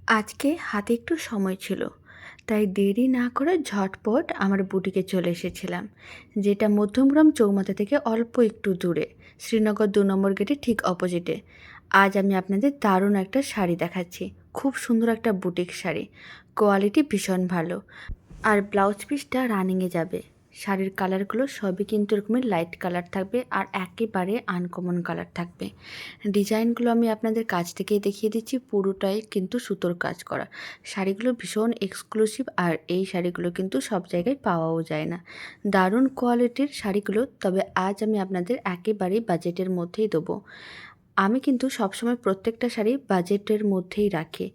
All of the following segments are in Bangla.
আজকে হাতে একটু সময় ছিল, তাই দেরি না করে ঝটপট আমার বুটিকে চলে এসেছিলাম, যেটা মধ্যমগ্রাম চৌমাথা থেকে অল্প একটু দূরে, শ্রীনগর 2 নম্বর গেটে ঠিক অপোজিটে। আজ আমি আপনাদের দারুণ একটা শাড়ি দেখাচ্ছি। খুব সুন্দর একটা বুটিক শাড়ি, কোয়ালিটি ভীষণ ভালো। আর ব্লাউজ পিসটা রানিংয়ে যাবে। শাড়ির কালারগুলো সবই কিন্তু এরকমের লাইট কালার থাকবে আর একেবারে আনকমন কালার থাকবে। ডিজাইনগুলো আমি আপনাদের কাছ থেকেই দেখিয়ে দিচ্ছি, পুরোটাই কিন্তু সুতোর কাজ করা। শাড়িগুলো ভীষণ এক্সক্লুসিভ আর এই শাড়িগুলো কিন্তু সব জায়গায় পাওয়াও যায় না। দারুণ কোয়ালিটির শাড়িগুলো, তবে আজ আমি আপনাদের একেবারেই বাজেটের মধ্যেই দেবো। আমি কিন্তু সবসময় প্রত্যেকটা শাড়ি বাজেটের মধ্যেই রাখি।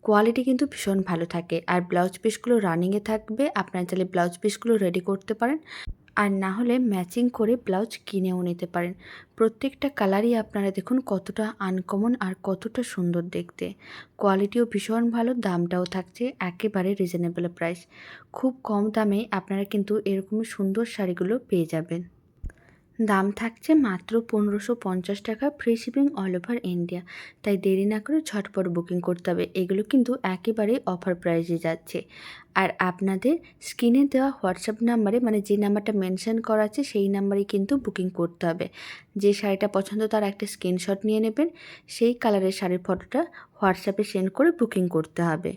কোয়ালিটি কিন্তু ভীষণ ভালো থাকে আর ব্লাউজ পিসগুলো রানিংয়ে থাকবে। আপনারা চাইলে ব্লাউজ পিসগুলো রেডি করতে পারেন, আর না হলে ম্যাচিং করে ব্লাউজ কিনেও নিতে পারেন। প্রত্যেকটা কালারই আপনারা দেখুন কতটা আনকমন আর কতটা সুন্দর দেখতে। কোয়ালিটিও ভীষণ ভালো, দামটাও থাকছে একেবারে রিজনেবল প্রাইস। খুব কম দামে আপনারা কিন্তু এরকম সুন্দর শাড়িগুলো পেয়ে যাবেন। দাম থাকছে মাত্র 1550 টাকা, free shipping all over India. তাই দেরি না করে ঝটপট বুকিং করতে হবে। এগুলো কিন্তু একেবারেই অফার প্রাইসে যাচ্ছে। আর আপনাদের স্ক্রিনে দেওয়া হোয়াটসঅ্যাপ নাম্বারে, মানে যে নাম্বারটা মেনশন করা আছে সেই নাম্বারে কিন্তু বুকিং করতে হবে। যে শাড়িটা পছন্দ তার একটা স্ক্রিনশট নিয়ে নেবেন, সেই কালারের শাড়ির ফটোটা হোয়াটসঅ্যাপে সেন্ড করে বুকিং করতে হবে।